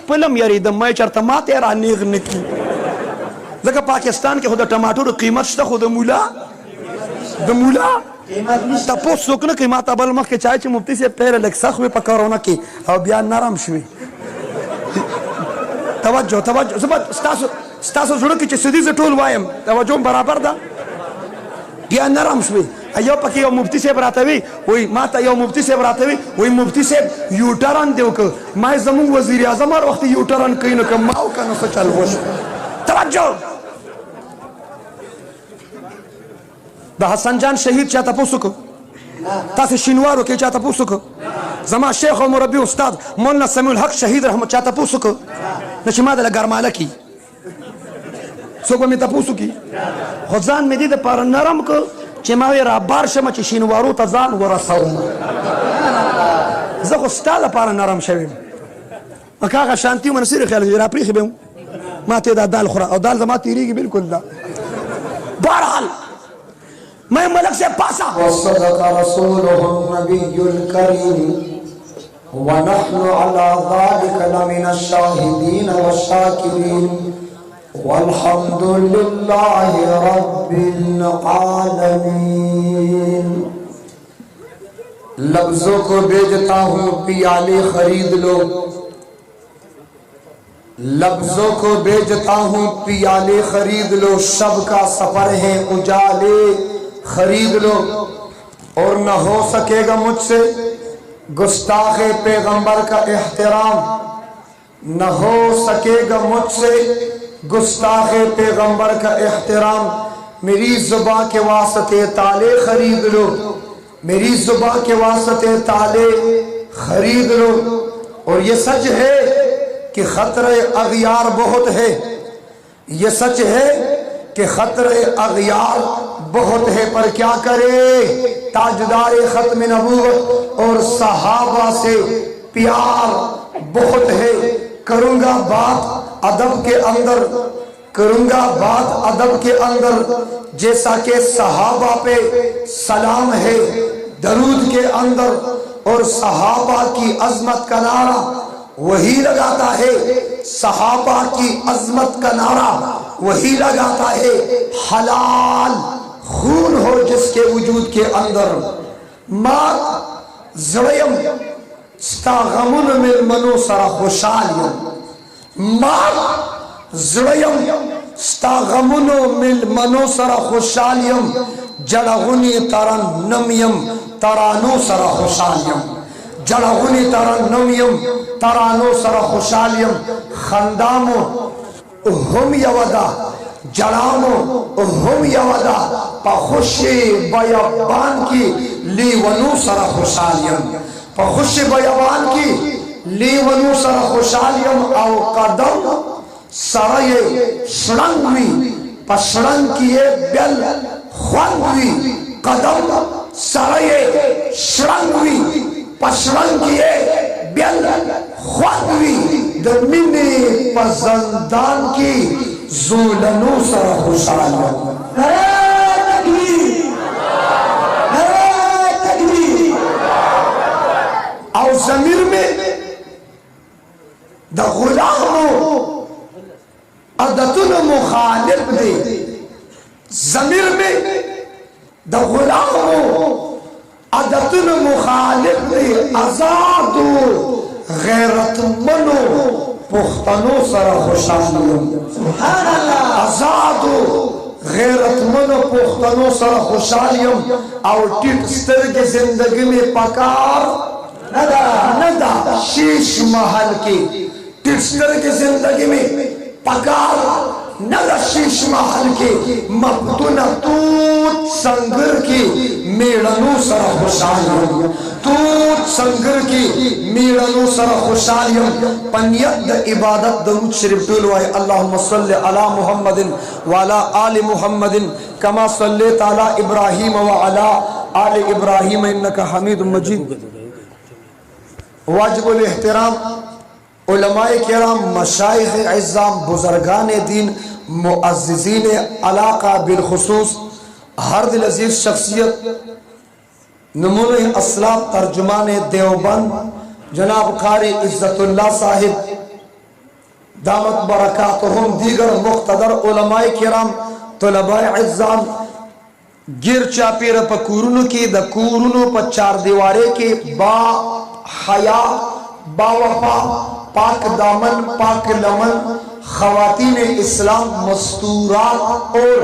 خپلم یریدم ما چېرته ماته یې رانیغ نه کړي ځکه پاکستان کې خو د ټماټرو قیمت شته خو د مولا تپوس څوک نه کوي ما ته بل مخکې چای چې مفتي صاحب پیله لږ سخت وې په کرونا کې او بیا نرم شوې توجه زه به ستاسو زړه کې چې څه دي زه ټول وایم توجه برابر ده بیا نرم شوې یو پکې یو مفتي صاحب راته وي وایي ما ته یو مفتي صاحب راته وي وایي مفتي صاحب یوټرن دې وکړه ما یې زموږ وزیر اعظم هر وخت یوټرن کوي نو که ما وکړه نو څه چل وشو توجه د حسن جان شهید چا تپوس وکړو تاسې شینوارو کې چا تپوس وکړو زما شیخ او مربي استاد مولانا سمیع الحق شهید رحمت چا تپوس وکړو نو چې ما دله ګرماله کي څوک به مې تپوس وکړي خو ځان مې دې دپاره نرم کړ چې ما وې رابار شمه چې شینوارو ته ځان ورسوم زه خو ستا لپاره نرم شوی یم که هغه شانتي ومه نو څه خیال را پرېښې به ما ته دا دال خوره او دال زما تېرېږي بلکل دا بهرحال میں ملک سے پاسا وصدق رسوله النبي الكريم ونحن على ذلك لمن الشاهدين والشاكرين والحمد لله رب العالمين لفظوں کو بیچتا ہوں پیالے خرید لو لفظوں کو بیچتا ہوں پیالے خرید لو شب کا سفر ہے اجالے خرید لو اور نہ ہو سکے گا مجھ سے گستاخ پیغمبر کا احترام نہ ہو سکے گا مجھ سے گستاخ پیغمبر کا احترام میری زباں کے واسطے تالے خرید لو میری زباں کے واسطے تالے خرید لو اور یہ سچ ہے کہ خطرے اغیار بہت ہے یہ سچ ہے کہ خطرے اغیار بہت ہے پر کیا کرے تاجدار ختم نبوت اور صحابہ سے پیار بہت ہے کروں گا بات ادب کے اندر کروں گا بات ادب کے اندر جیسا کہ صحابہ پہ سلام ہے درود کے اندر اور صحابہ کی عظمت کا نعرہ وہی لگاتا ہے صحابہ کی عظمت کا نعرہ وہی لگاتا ہے حلال خون ہو جس کے وجود کے اندر مات زڑیم ستا غمون مل منو سرا خوشالیم مات زڑیم ستا غمون مل منو سرا خوشالیم جڑغنی ترن نمیم ترانو سرا خوشالیم جڑغنی ترنمیم ترانو سر خوشالیم خندامو هم یودا جڑامو هم یودا پا خوشی بیابان کی لیونو سر خوشالیم پا خوشی بیابان کی لیونو سر خوشالیم او قدم سرائے شرنگوی پا شرنگ کیے بیل خوانگوی قدم سرائے شرنگوی پشرنگ کیے بیل خواہوی درمینی پزندان کی زولنو سر خوشالیم نعرہ تکبیر او ضمیر میں دا غلامو عدتن مخالف دے ضمیر میں دا غلامو عدتن مخالف دے ازادو غیرت منو پختنو سر خوشالیم ازادو غیرت منو پختنو سر خوشالیم او ٹیٹ سترگ زندگی میں پکار ندا شیش محل کی ٹیٹ سترگ زندگی میں پکار ندا شیش محل کی مبتون توت سنگر کی میڑنو سر خوشالیم توت سنگر کی میڑنو سر خوشالیم پنیت دا عبادت درود شریف ٹولوائی اللہم صلی علی محمد وعلا آل محمد کما صلیت علی ابراہیم وعلا آل ابراہیم انکا حمید مجید واجب الاحترام علماء کرام مشایخ عظام بزرگان دین معززین علاقہ بالخصوص ہر دل عزیز شخصیت نمونہ اسلام ترجمان دیوبند جناب قاری عزت اللہ صاحب दामत बरकातहुम दीगर मुख्तदर उलमाए किराम तलबाए इज़्ज़ाम गिर चापीर पकूरुनु की द कूरुनु पर चार दीवारे के बा हया बावफा पाक दामन पाक लमन खवातीन इस्लाम मस्तूरात और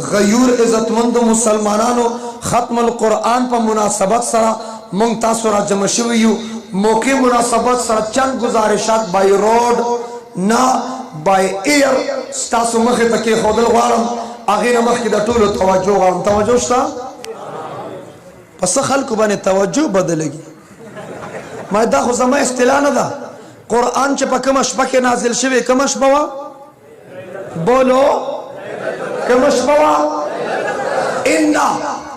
गयूर इज़्ज़तमंद मुसलमानानो खत्मुल कुरान पर मुनासबत सरा मुंतासुरा जमशवियु मौके मुनासबत सरा चंद गुजारिशात बाय रोड ना बाय एयर स्तासु मखे तके खोदल वारम आगे नमख की दटूल तवज्जो वारम तवज्जो स्ता पस खल्क बने तवज्जो बदलेगी मैं दा खुजमा इस्तिला न दा कुरान च पकमश पके नाजिल शवे कमश बवा बोलो कमश बवा इन्ना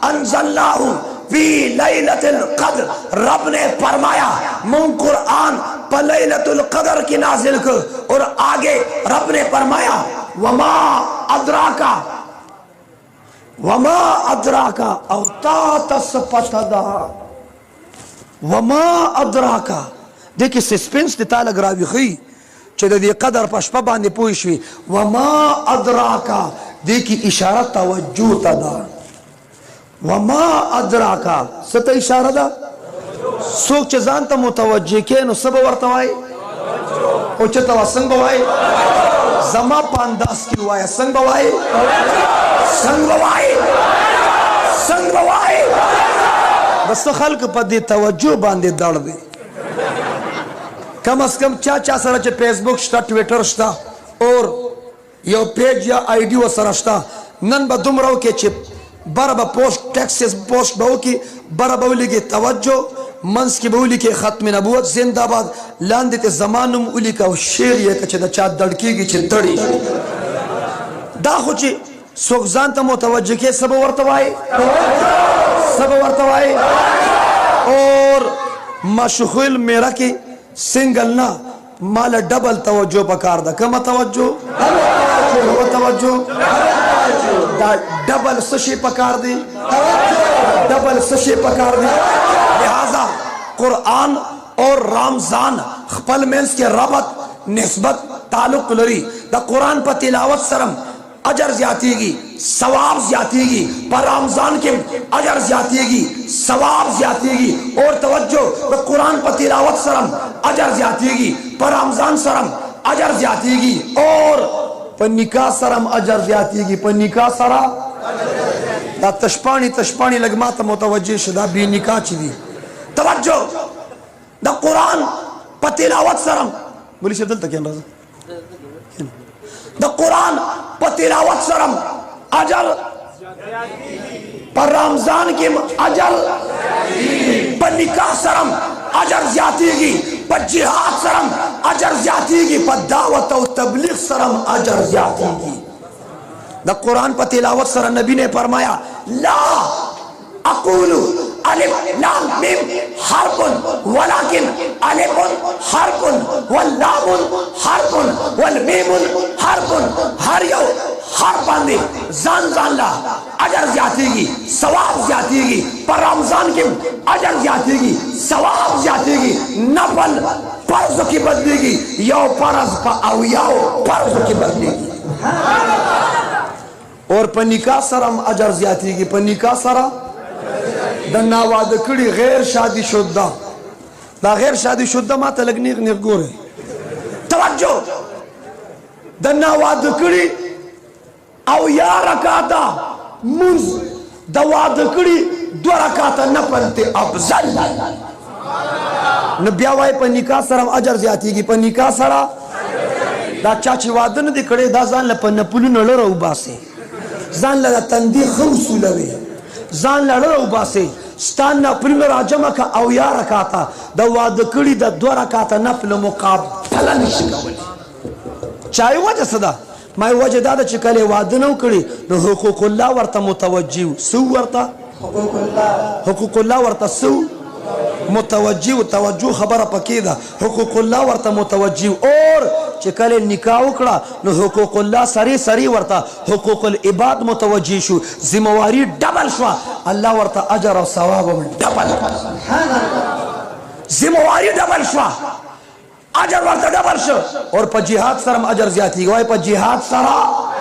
अंज़लनाहु फी लैलतुल क़द्र रब ने फरमाया मुन कुरान पर लैलतुल क़द्र की नाजिल को और आगे रब ने फरमाया वमा अदराका औतातसपतदा वमा अदराका देखिए सस्पेंस देता लग रहा है चलो ये कदर पशपा बांधे पूछवी वमा अदराका देखिए इशारा तवज्जो तदा वमा अदराका सत इशारा दा सोच जानता मुतवज्जे के नो सब वर्तवाई उच्चतवा संग बवाई जमा पांदास की हुआ है संग बवाई बस खल्क पदे तवज्जो बांधे दड़ दे कम अज कम चा सर फेसबुक स्टा ट्विटर स्टा और यो पेज या आईडी व सरस्ता नन बदुमरो के चिप बरब पोस्ट टेक्स्ट पोस्ट बहु की बरबौली के तवज्जो मंस की बहुली के खत्म नबूवत जिंदाबाद लांदे ते जमानुम उली का शेर ये कचे दा चा दड़की की चितड़ी दा खुची सोगजान त मुतवज्जे के सब वर्तवाई और मशगुल मेरा की सिंगल ना माल डबल तवज्जो पकार दा कम तवज्जो डबल सशे पकार दी डबल सशे पकार दी लिहाजा कुरान और रमजान खपल मेंस के रबत निस्बत ताल्लुक लरी द कुरान पर तिलावत सरम अजर ज्यातीगी सवाब ज्यातीगी पर रमजान के अजर ज्यातीगी सवाब ज्यातीगी और तवज्जो द कुरान पर तिलावत सरम अजर ज्यातीगी पर रमजान सरम अजर ज्यातीगी और पर निकाह सरम अजर ज्यातीगी पर निकाह सरा दा तशपानी लगमा त मुतवज्जे शुदा बी निकाह चीदी तवज्जो द कुरान पर तिलावत सरम बोली शब्द तक क्या द कुरान पर तिलावत सरम अजर पर रमजान के अजर पर निकाह सरम अजर ज्यातीगी पर जिहाद सरम अजर ज्यातीगी पर दावत और तबलीग सरम अजर ज्यातीगी द कुरान पर तिलावत सर नबी ने फरमाया ला अक़ूलु अलिफ लाम मीम हरफुन वलाकिन अलिफुन हरफुन वल लामुन हरफुन वल मीमुन हरफुन हर यो हर बंदे जान ला अजर ज्यातीगी सवाब ज्यातीगी पर रमजान के अजर ज्यातीगी सवाब ज्यातीगी नफल फर्ज की बदलेगी यो फर्ज पर औ यो फर्ज की बदलेगी और पनिका सरम अजर ज्यातीगी पनिका सरा दन्ना वाद कड़ी गैर शादी शुद्धा दा गैर शादी शुद्धा माता लगनी निर्गोरे तवज्जो दन्ना वाद कड़ी औ या रकाता मुंज दवाद कड़ी दो रकाता नफलते अफजल नबियावाई पर निकाह सरम अजर ज्यातीगी पर निकाह सरा दा चाची वादन दे कड़े दा जान लपन पुलु न लरो बासे जान लगा तंदी खमसु लवे जान लड़ो बासे स्तान ना प्रिम राजमा का औ या रकाता दवाद कड़ी दा दो रकाता नफल मुकाबला निशकवली चाहे वजह सदा मैं वजह दादा चिकले वादनो कड़ी न हुकूकुल्लाह वर्ता मुतवज्जिह सु वर्ता हुकूकुल्लाह वर्ता सु मुतवज्जिह तवज्जो खबर पकीदा हुकूकुल्लाह वर्ता मुतवज्जिह और चिकले निकाह उकड़ा न हुकूकुल्लाह सरी वर्ता हुकूकुल इबाद मुतवज्जिह शु जिम्मेवारी डबल शवा अल्लाह वर्ता अजर और सवाब डबल जिम्मेवारी डबल शवा اجر ورته ډبل شو اور په جهاد سره اجر زیاتیږي وای په جهاد سره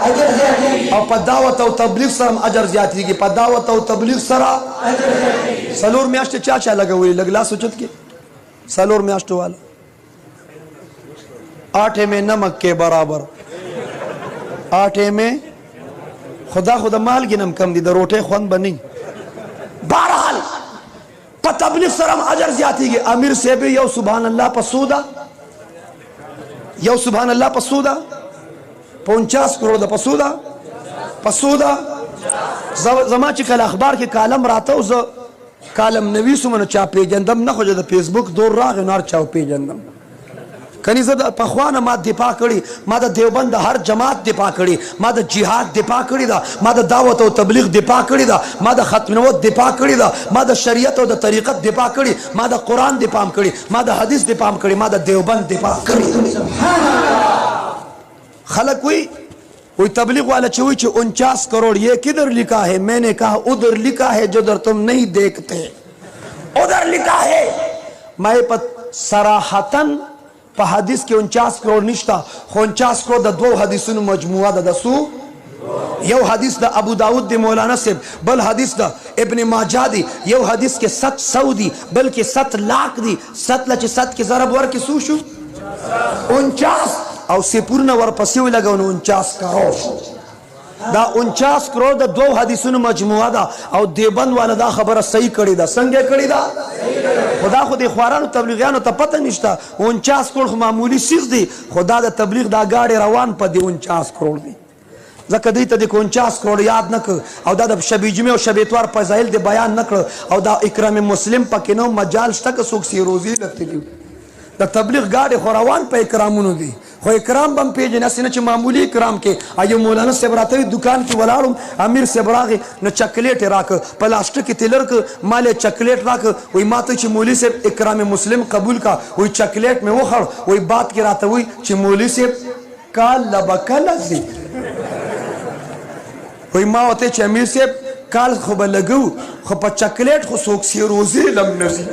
اجر زیاتیږي او په دعوت او تبلیغ سره اجر زیاتیږي په دعوت او تبلیغ سره اجر زیاتیږي سلور میاشتې چا لګوي لګلا سوچت کې سلور میاشتو والا 8 में नमक के बराबर 8 में खुदा माल गिनम कम दी द रोटे खुन बनी बहरहाल प तबलीग सरम अजर ज्यादा की अमीर से भी यौ सुभान अल्लाह पसूदा 50 करोड़ द पसूदा जमा ची कल अखबार के कालम राता उस कालम नवीसु मन चा पेजंदम न खोज द फेसबुक दो राग नार चाव पेजंदम کنی زه د پخوانه ما دفاع کړي ما د دیوبند هر جماعت دفاع کړي ما د جهاد دفاع کړي دا ما د دعوت او تبلیغ دفاع کړي دا ما د ختم نبوت دفاع کړي دا ما د شریعت او د طریقت دفاع کړي ما د قرآن دفاع کړي ما د حدیث دفاع کړي ما د دیوبند دفاع کړي خلق وی تبلیغ والا چوی چی 49 کروڑ یہ کدھر لکھا ہے میں نے کہا ادھر لکھا ہے جدھر تم نہیں دیکھتے ادھر لکھا ہے میں صراحتاً په حدیث کې 49 کروڑ نشتا خو 49 کروڑ د دوه حدیثونو مجموعه ده د سو یو حدیث د ابو داود د مولانا صاحب بل حدیث د ابن ماجه دی یو حدیث کې 700 دی بلکې 7 लाख دی 7 لچ 7 کې ضرب ورکې سو شو 49 او سپورنه ورپسې ولګو 49 کروڑ دا 49 کروڑ د دوه حدیثونو مجموعه ده او دیوبند والا دا خبره صحیح کړی ده څنګه کړی ده خدا خو د خوارانو تبلیغیانو ته پته نشته 49 کروڑ خو معمولی چیز دی خدا د تبلیغ دا گاڑی روان په دی 49 کروڑ دی ځکه دوی ته د 49 کروڑ یاد نه کړ او دا د شب جمعې او شب اتوار فضایل د بیان نه کړ او دا اکرام مسلم پکې نو مجال شته که څوک سیروزي لته د تبلیغ گاڑی خو روان په اکرامونو دی خو اکرام بم پیجن اسنه چې معمولی اکرام کې ایو مولانا صاحب راته دکان کې ولاړم امیر صاحب راغی نو چاکلیټ راک پلاستیک تلر ک مال چاکلیټ راک وای ماته چې مولوی صاحب اکرام مسلم قبول کا وای چاکلیټ مې وخړ وای بات کې راته وای چې مولوی صاحب کال لبکل زی وای ما وته چې امیر صاحب کال خو بلګو خو په چاکلیټ خو څوک سی روزي لم نزي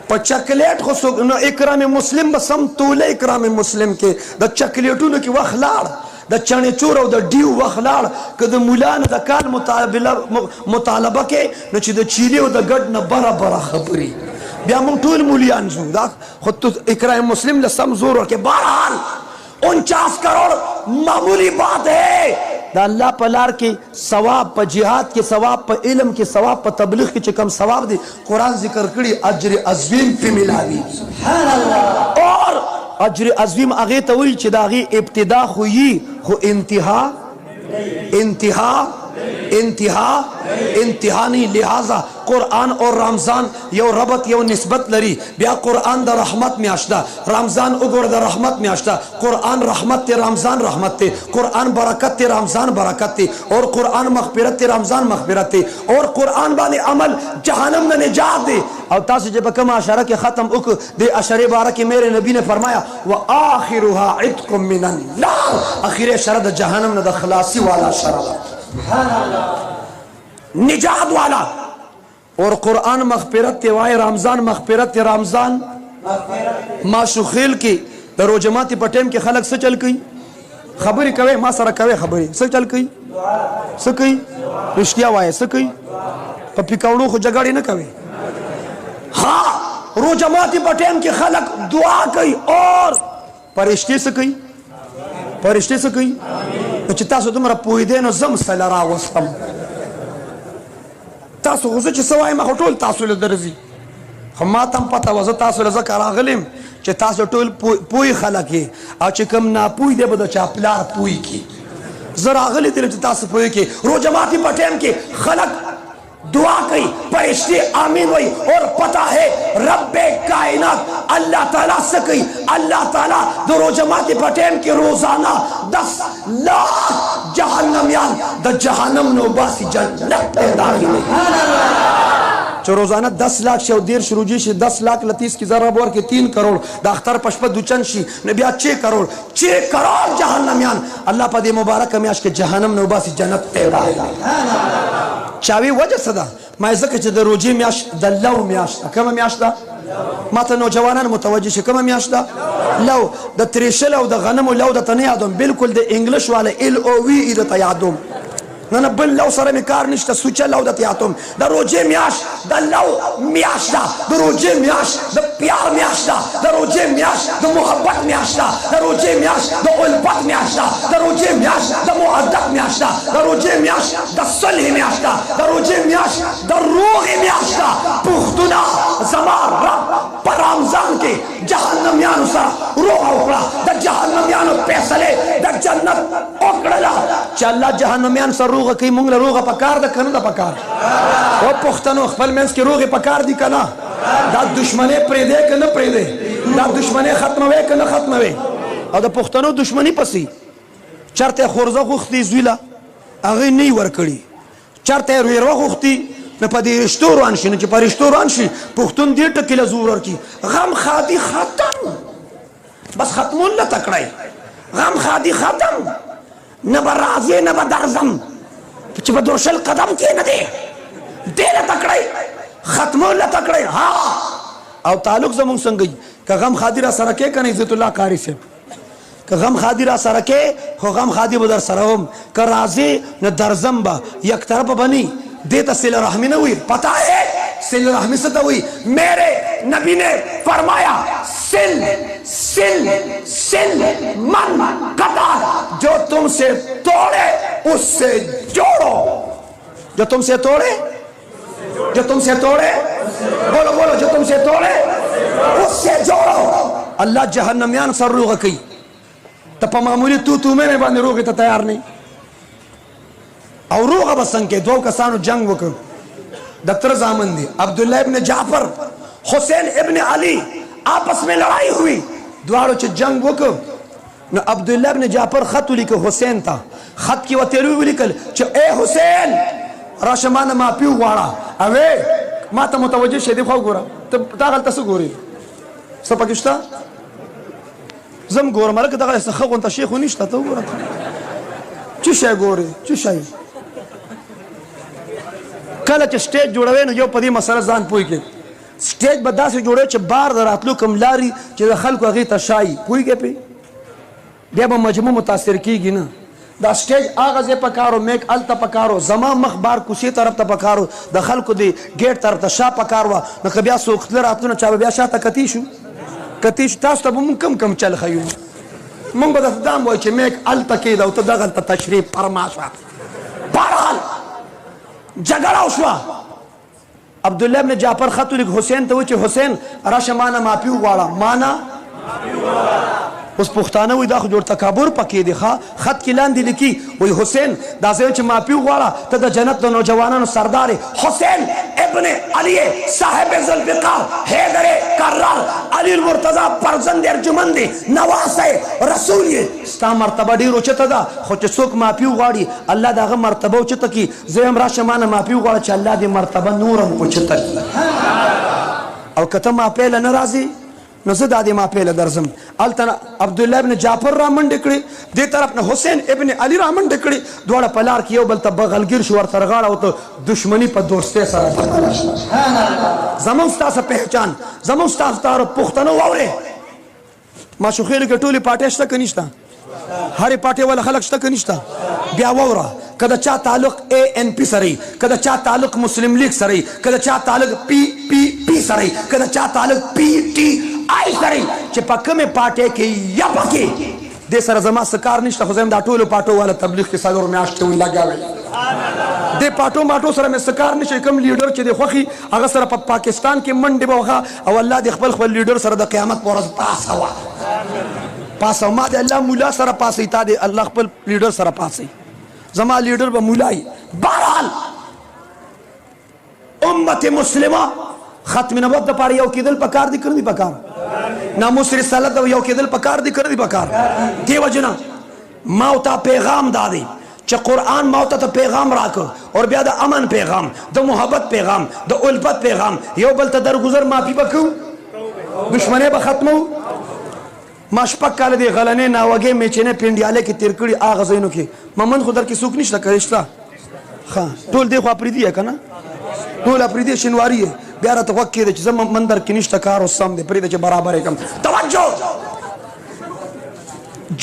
په چاکلیټ خو څوک نو اکرام مسلم به سم توله اکرام مسلم کې د چاکلیټونو کې وخت لاړ د چڼې چور او د ډیو وخت لاړ که د مولانو د کال مطالبه کې نو چې د چیلي او د ګډ نه برابره خبرې بیا موږ ټول مولیان شو دا خو تو اکرام مسلم له سم زور ورکې بهرحال 49 کروڑ معمولی بات ہے دا اللہ پا لار کے ثواب پا جہاد کے ثواب پا علم کے ثواب پا تبلیغ کے چکم ثواب دی قرآن ذکر کری اجر عظیم پی ملاوی سبحان اللہ اور اجر عظیم اغیتا ہوئی چی دا اغی ابتدا خوئی خو انتہا نہیں لہذا قرآن اور رمضان یو ربط یو نسبت لري بیا قرآن دا رحمت میاشتا رمضان اگر دا رحمت میاشتا قرآن رحمت تے رمضان رحمت تے قرآن برکت تے رمضان برکت تے اور قرآن مغفرت تے رمضان مغفرت تے اور قرآن بانے عمل جہنم نے نجات دے او تاسو جب کم اشارہ کے ختم اک دے اشارے بارہ کے میرے نبی نے فرمایا وآخرها عتق من النار اخیر اشارہ دا جہنم نے دا خلاصی والا اشارہ نجات والا اور قرآن مغفرت تے وائے رمضان مغفرت تے رمضان ماشو خیل کی درو جماعتی پٹیم کے خلق سے چل گئی خبری کوئے ما سر کوئے خبری سے چل گئی سکی رشتیا وائے سکی پپی کوڑو خو جگڑی نہ کوئے ہاں رو جماعتی پٹیم کے خلق دعا کئی اور پرشتے سکی پرشتے سکی چتا سو تمہارا پوئی دے نو زم سلرا وستم تاسو غوزه چې سوای ما ټول تاسو له درځي خو ما تم پته وزه تاسو له ذکر راغلم چې تاسو ټول پوي خلک او چې کم نه پوي دی به د چا پلار پوي کی زه راغلی دلم چې تاسو پوي کی رو جماعتي په ټیم کې خلک دعا کئی فرشتے آمین ہوئی اور پتہ ہے رب کائنات اللہ تعالیٰ سے کئی اللہ تعالیٰ درو جماعت پٹیم کے روزانہ 10 لاکھ جہنمیان دا جہنم نو باسی جنت داخل چو روزانہ 10 لاکھ شو دیر شروع جی شی 10 لاکھ لطیس کی ذرہ بور کے 3 کروڑ دا اختر پشپت دوچن شی نبیا 6 کروڑ 6 کروڑ جہنمیان اللہ پا دے مبارک میاش کے جہنم نو باسی جنت داخل چاوی وجہ صدا ما ازکر چه در روجی میاش در لو میاش دا کم میاش دا ما ته نوجوانان متوجه شي کومه میاشت ده لو د تریشل او د غنمو لو د تنه یادوم بالکل د انګلیش والا ال او وی د ته یادوم نه بل لو سره می کار نشته سوچه لو د یادوم د روجه میاش د لو میاش ده د روجه میاش د پیار میاش ده د روجه میاش د محبت میاش ده د روجه میاش د الفت میاش ده د روجه میاش د مودت میاش ده د روجه میاش د صلح میاش ده د روجه میاش د روغ میاش ده پختونه زما رب پر رمضان کې جهنميانو سره روغ وکړه د جهنميانو فیصله د جنت وکړه چې الله جهنميان سره روغ کوي مونږ له روغه پکار ده کنه ده پکار او پښتنو خپل منځ کې روغه پکار دي کنه دا دشمنی پرې ده کنه پرې ده دا دشمنی ختموي کنه ختموي او د پښتنو دشمنی پسې چرته خورزه خوختي زویلا هغه نه ور کړی چرته رویرو خوختي نه په دې رشتوران شي نه چې په رشتوران شي پښتون دې ټکی له زور ورکی غم خادي ختم بس ختمون لا تکړای غم خادي ختم نه برازي نه بدرزم چې په درشل قدم کې نه دی دې لا تکړای ختمون لا تکړای ها او تعلق زمون څنګه که غم خادي را سره کې کنه عزت الله قاری سے که غم خادي را سره کې خو غم خادي به در سره هم که راځي نه درزم با یک طرف بني دیتا صلہ رحمی نہ ہوئی پتا ہے صلہ رحمی سے تو ہوئی میرے نبی نے فرمایا سل سل سل من قطع جو تم سے توڑے اس سے جوڑو جو تم سے توڑے جو تم سے توڑے بولو بولو جو تم سے توڑے اس سے جوڑو اللہ جہنمیان سر روغ کی تپا معمولی تو میں نے باندې روغی تا تیار نہیں او روغه بسنګ کې دوه کسانو جنگ وکړ دکتر زامن دي عبدالله ابن جعفر حسین ابن علی آپس میں لڑائی ہوئی دوارو چې جنگ وکړ نو عبدالله ابن جعفر خط ولیکه حسین ته خط کې وته ولیکل چې اے حسین راشه ما نه معافي وغواړه اوې ما ته متوجه شه دی خو ګوره ته دا غلطه څه ګورې څه پکې شته زم ګورم لکه دغه څه غونته شیخ ونیشته ته وګوره چې شی ګورې چې شی کله چې سټیج جوړوي نو یو په دې مسله ځان پوي کې سټیج به داسې جوړوي چې بار د راتلو کوم لاري چې د خلکو هغې ته شایي پوهېږې پې بیا به مجموع متاثر کېږي نه دا سټیج هغه ځای په کار و میک هلته په کار و زما مخ بار کوڅې طرف ته په کار و د خلکو د ګیټ طرف ته شا په کار وه نو که بیا څوک تله راتلو نه چا به بیا شاته کتی شو تاسو ته به مونږ کم چل ښیو مونږ به درته دا وایو چې میک هلته کېده او ته دغلته تشریف فرما شوه بهرحال جګړه وشوه عبدالله ابن جعفر خط ولیک حسین ته و چې حسین راشه ما نه معافي وغواړه ما نه اوس پښتانه وایي دا خو جوړ تکابر پکې دی خط کې لاندې لیکي وایي حسین دا زه چې معافي وغواړه ته د جنت د نوجوانانو سردار حسین ابن علی صاحب ذوالفقار حیدر کرار علی المرتضی فرزند ارجمند نواس رسول ستا مرتبه ډېر اوچته ده خو چې څوک معافي وغواړي الله د هغه مرتبه اوچته کړي زه هم راشه ما نه معافي وغواړه چې الله دې مرتبه نور هم اوچته کړي او که ته معافی له نه راځې نو زه دا دې معافی له درځم هلته عبدالله ابن جعفر را منډې کړې دې طرف نه حسین ابن علي را منډې کړې دواړه په لار کې یو بل ته بغلګیر شو ورسره غاړه او ته دشمني په دوستۍ سره بدله شوه زموږ ستاسو پهچان زموږ ستاسو تعارف پښتنو واورې ماشوخېلو کې ټولې پارټۍ شته که نشته هرې پارټۍ والا خلک شته که نشته بیا واوره که د چا تعلق ANP سره که د چا تعلق مسلم لیگ سره که د چا تعلق PPP سره که د چا تعلق PTI سره چې په کومې پارټۍ کې یا پکې دې سره زما څه کار نشته خو زه هم دا ټولو پارټو والا تبلیغ کې څلور میاشتې وي لګوی دې پاټو ماټو سره مې څه کار نشي کوم لیډر چې د خوښي هغه سره په پاکستان کې منډې به وخه او الله دې خپل لیډر سره د قیامت په ورځ پاسه ما دې الله مولا سره پاسې تا دې الله خپل لیډر سره پاسې زما لیډر به مولای بهرحال امت مسلمه ختم نبوت د پاره یو کېدل پکار دي کړی پکار ناموس رسالت د یو کېدل پکار دي کړی پکار دی وجنه ما او تا پیغام دادی چې قرآن ما ته پیغام راکړ اور بیا د امن پیغام د محبت پیغام د الفت پیغام یو بل ته درگذر معافي وکړو دشمنی به ختمو ما شپږ کاله دی غلنې ناوګې میچنې پنډیاله کې تیر کړي هغه ځایونو کې ممن خو در کې څوک نشته که شته ښه ټول دی خو اپریدي یې که نه ټول اپریدي شینواري یې بیا راته غوږ کېده چې زه مندر کې نشته کار اوس سم دی پرېږده چې برابر یې کړم. توجه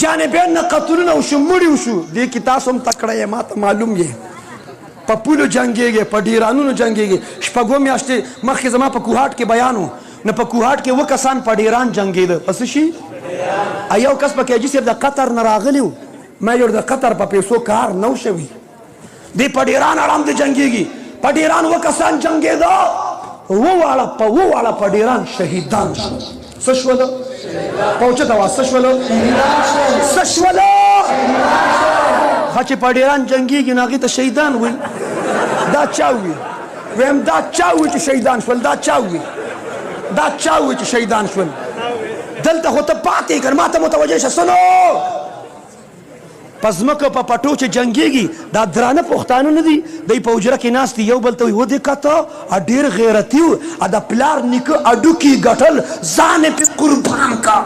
جانبین نه قتلونه وشو مړي وشو دې کې تاسو هم تکړه یې ما ته معلوم یې په پولو جنګېږي په ډیرانونو جنګېږي. شپږو میاشتې مخکې زما په کوهاټ کې بیان و نه په کوهاټ کې 2 کسان په ډیران جنګېده په څه شي یو کس پکې حاجي صاحب د قطر نه راغلی و ما جوړ د قطر په پیسو کار نه و شوي دی په ډیران اړم د جنګېږي په ډیران 2 کسان جنګېده 2 واړه په ډیران شهیدان شو. څه شولو په اوچته اواز څه شولو څه شولو ښه چې په ډیران جنګېږي نو هغې ته شهیدان وایي دا چا وي ویم دا چا وي چې شهیدان شول دا چا وي دا چا وي چې شهیدان شول دلته خو ته پاتې کړ ما ته متوجه شه سنو په ځمکه په پټو چې جنګېږي دا درانه پښتانه نه دي دی په حجره کې ناست دي یو بل ته وایي ودې کته ډېر غیرتي و د پلار نیکه اډوکي ګټل ځان یې پې قربان کا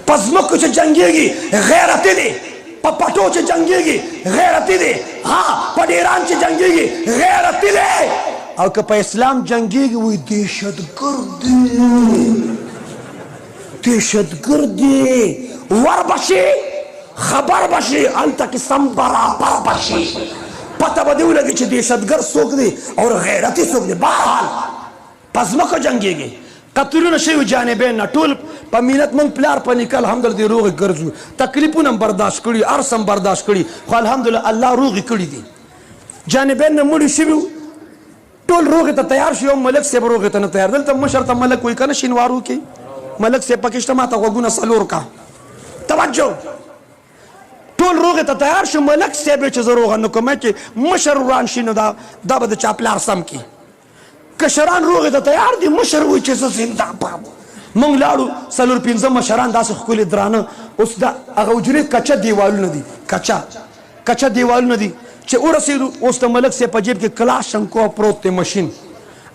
په ځمکو چې جنګېږي غیرتي دی په پټو چې جنګېږي غیرتي دی ها په ډیران چې جنګېږي غیرتي دی او که په اسلام جنګېږي وایي دهشتګرد دی دهشتګرد دی وربشي خبر بشي هلته کې سم برابر بشي پته به دې ولګي چې دهشتګرد څوک دی او غیرتي څوک دی. بهرحال په ځمکو جنګېږي قتلونه شوي جانبین نه ټول په مینت موږ پلار په نیکه الحمدلله دې روغې ګرځو تکلیفونه هم برداشت کړي هر څه هم برداشت کړي خو الحمدلله الله روغې کړي دي. جانبین نه مړي شوي ټول روغې ته تیار شي او ملک صاحب روغې ته نه تیار دلته مشر ته ملک وایي که نه شینوارو کې ملک صاحب پکې شته ما ته غوږونه 4 کا توجه ټول روغې ته تیار شو ملک صاحب چې زه روغه نه کوم چې مشر وران شي نو دا به د چا پلار سم کي کشران روغې ته تیار دي مشر وایي چې زه زنده باد موږ لاړو 4-5 مشران داسې ښکلي درانه اوس د هغه حجرې کچه دیوالونه دي کچه دیوالونه دي چې ورسېدو اوس د ملک صاحب په جیب کې کلاشنکو پروت دی مشین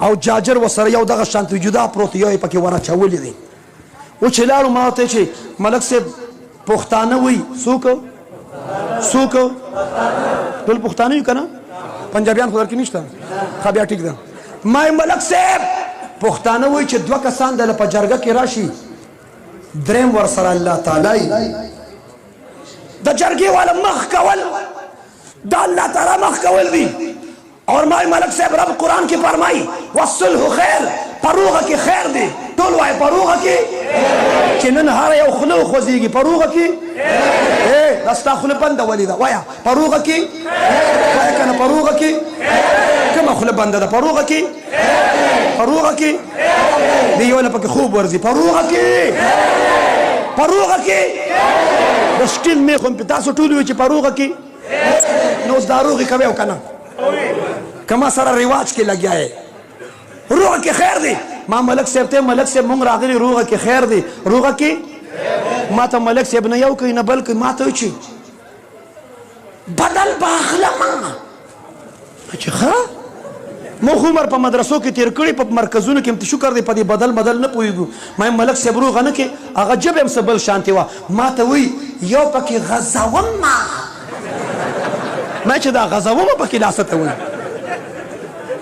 او جاجر ورسره یو دغه شانتې جدا پروت یو یې پکې ور اچولی دی و چې لاړو ما ورته چې ملک صاحب پښتانه وایي څوک ټول پښتانه یو که نه پنجابیان خو در کې نشته ښه بیا ټیک ده ما ملک صاحب پښتانه وایي چې 2 کسان دله په جرګه کې راشي دریم ورسره الله تعالی د جرګې والا مخ کول د الله تعالی مخ کول دي اور ما ملک صاحب رب قرآن کې فرمایي والصلح خیر پروغه کې خیر دی ټول وایي پروغه کې چې نن هر یو خوله وخوځېږي پروغه کې دا ستا خوله بنده ولې ده وایه پروغه کې وایه که نه پروغه کې کومه خوله بنده ده پروغه کې دی یو له پکې خوب ورځي پروغه کې د سټیل میخ هم پې تاسو ټول وایي چې پروغه کې نو اوس دا روغې کوي او که نه که ما سره رواج کې لګیا یې روغه کې خیر دی ما ملک صاحب ته ملک صاحب مونږ راغلي روغه کې خیر دی روغه کې ما ته ملک صاحب نه یو کوي نه بل کوي ما ته چې بدل به اخلمه چې ښه مونږ عمر په مدرسو کې تیر کړي په مرکزونو کې هم ته شکر دی په دې بدل نه پوهېږو ما ملک صاحب روغه نه کې هغه ژبه هم څه بل شانتې وه ما ته وایي یو پکې غځومه ما چې دا غځومه پکې لاسه ته وایي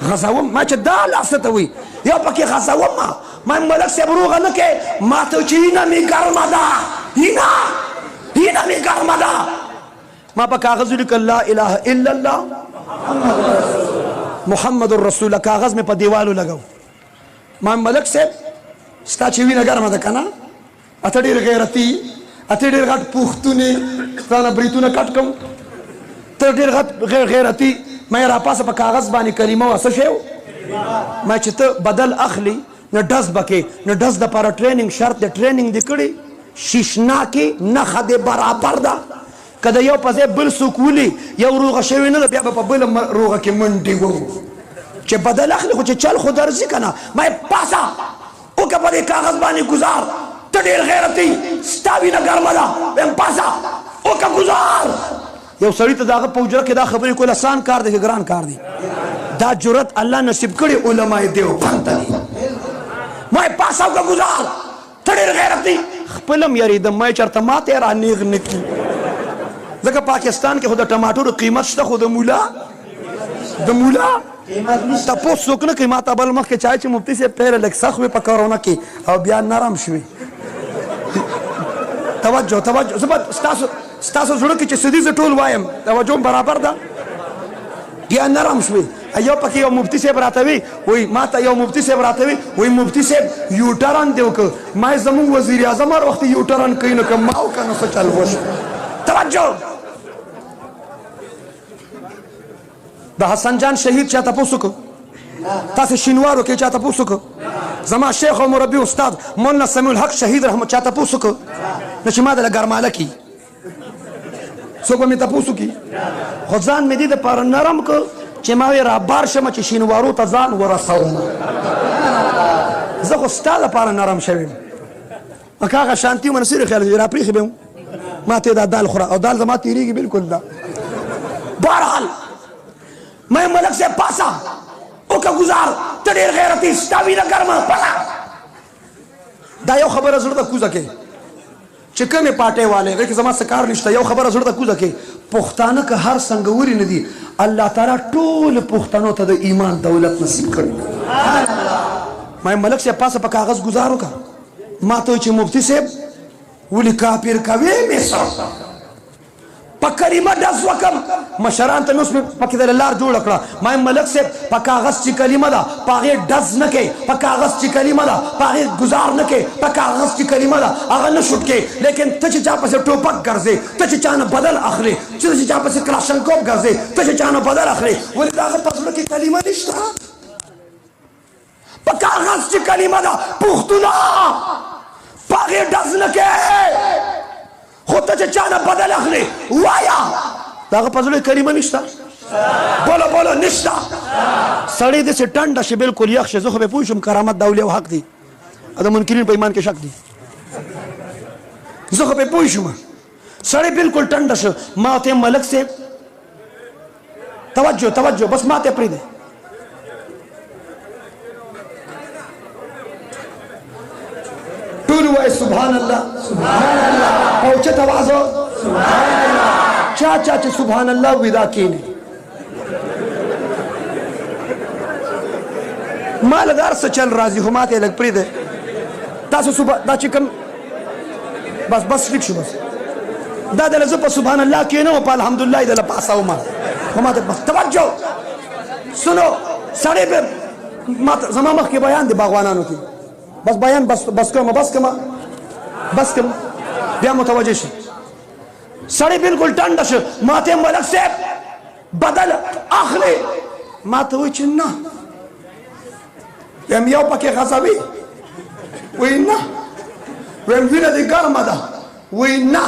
غځوم ما چې دا لاسه ته وایي یو پکې غځومه ما ملک صاحب روغه نه کې ما ته چې اینه مې ګرمه ده اینه مې ګرمه ده ما په کاغذ ولیکل لا اله الا الله محمد رسول الله کاغذ مې په دیوالو لګو ما ملک صاحب ستا چې وینه ګرمه ده که نه اته ډېر غیرتي اته ډېر غټ پوښتونې ستا نه بریتونه کټ کړم ته ډېر غټ غیرتي ما یې راپاسه په کاغذ باندې کلمه وه څه شی ما چې ته بدل اخلي نه ډز به کې نه ډز دپاره ټریننګ شرط دی ټریننګ دې کړي شیشنا کې نښه دې برابر ده که د یو په ځای بل څوک ولي یو روغه شوې نه ده بیا به په بله روغه کې منډې وو چې بدل اخلي خو چې چل خو درځي که نه ما یې پاسه وکړه په دې کاغذ باندې ګزار ته ډېر غیرتي ستا وینه ګرمه ده وایم پاسه وکړه ګزار یو سړي ته د هغه په حجره کې دا خبرې کول اسان کار دی که ګران کار دی دا جرت الله نصیب کړي علماء دیوبند ته دي ما یې پاسه وکړه ګزار ته ډېر غیرتي خپل هم یېرېدم ما یې چېرته ماته یې رانیغ نه کړي ځکه پاکستان کې خو د ټماټرو قیمت شته خو د مولا تپوس څوک نه کوي ما ته بل مخکې چای چې مفتي صاحب پیله لږ سخت وي په کرونا کې او بیا نرم شوي توجه توجه زه به ستاسو زړه کې چې څه دي زه ټول وایم توجه برابر ده بیا نرم شوي یو پکې یو مفتي صاحب راته وي وایي ما ته یو مفتي صاحب راته وي وایي مفتي صاحب یوټرن دې وکړه ما یې زموږ وزیر اعظم هر وخت یوټرن کوي نو که ما وکړه نو څه چل وشو توجه د حسن جان شهید چا تپوس وکړو تاسې شینوارو کې چا تپوس وکړو زما شیخ او مربي استاد مولانا سمیع الحق شهید رحمت چا تپوس وکړو نو چې ما دله ګرماله کي څوک به مې تپوس وکړي خو ځان مې دې دپاره نرم کړ چې ما وی رابار شمه چې شینوارو ته ځان ورسوم زه خو ستا دپاره نرم شوی یم که هغه شانتي ومه نصیر خیال راپرېښې به یم ما ته دا دال خوره او دال زما تېرېږي بلکل دا بهرحال میں ملک سے پاسا اوکا گزار تډیر غیرتی ستا وینه ګرمه پسه دا یو خبره زړه ته کوزه کې چې کومې پاټۍ والې هغې کې زما څه کار نشته یو خبره زړه ته کوزه کې پښتانه که هر څنګهوري نه دي الله تعالی ټول پښتنو ته د ایمان دولت نصیب کړي ما ملک صاحب پاسه په کاغذ گزار وکړه ما ته چې مفتي صاحب ولې کافر کوې مصر په کلمه ډز وکم مشران ته مې اوس پکې د لار جوړه کړه ما ملک صاحب په کاغذ چې کلمه ده په هغې ډز نه کوې په کاغذ چې کلمه ده په هغې گزار نه کوې په کاغذ چې کلمه ده هغه نه شوټ کوې لیکن ته چې چا پسې ټوپک ګرځې ته چې چا نه بدل اخلې چې چا پسې کلاشنکوف ګرځې ته چې چا نه بدل اخلې ولې د هغه په زړه کې کلمه نشته په کاغذ چې کلمه ده پښتونه په هغې ډز نه کوې خو ته چې چا نه بدل اخلې وایا د هغه په زړه کلمه نشته بولو بولو نشته سړی داسې ټنډه شي بلکل یخ شي زه خو به پوه شم کرامت د اولیا حق دی د منکرین په ایمان کې شک دی زه خو به پوه شم سړی بلکل ټنډه شو ما ورته ملک صاحب توجه توجه بس ما ته پرېږدې ټول وایي سبحان الله سبحان الله اوچت आवाज हो چا چا چې سبحان الله ودا کینی مال دار څه چل راځي خو ماته لګ پرې ده تاسو دا چې کوم بس ټیک شو بس دا د لزه په سبحان الله کینو په الحمدلله د لپاسه ما خو ماته بس توجه سنو سړی به ماته زما مخ کې بیان دی باغوانانو کې بس بیان بس کوم بیا متوجه شي سړی بلکل ټنډه شو ما ته ملک صاحب بدل اخلي ما ته وایي چې نه ویم یو پکې غځوي وایي نه ویم وینه دې ګرمه ده وایي نه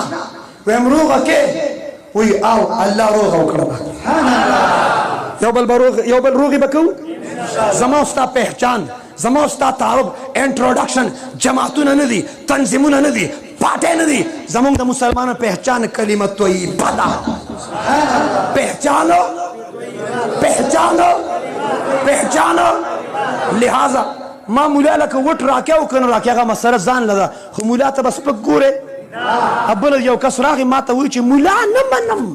ویم روغه کې وایي او الله روغه وکړه یو بل روغې به کوو زما ستا پہچان زما ستا تعارف انټروډکشن جماعتونه نه دي تنظیمونه نه دي پاټې نه دي زمونږ د مسلمانانو پہچان کلمه طیبه ده پہچانو لہذا ما مولا لکه وټ راکې او که نه راکې هغه مسله ځان له ده خو مولا ته به سپک ګورې بل یو کس راغی ما ته وایي چې مولا نه منم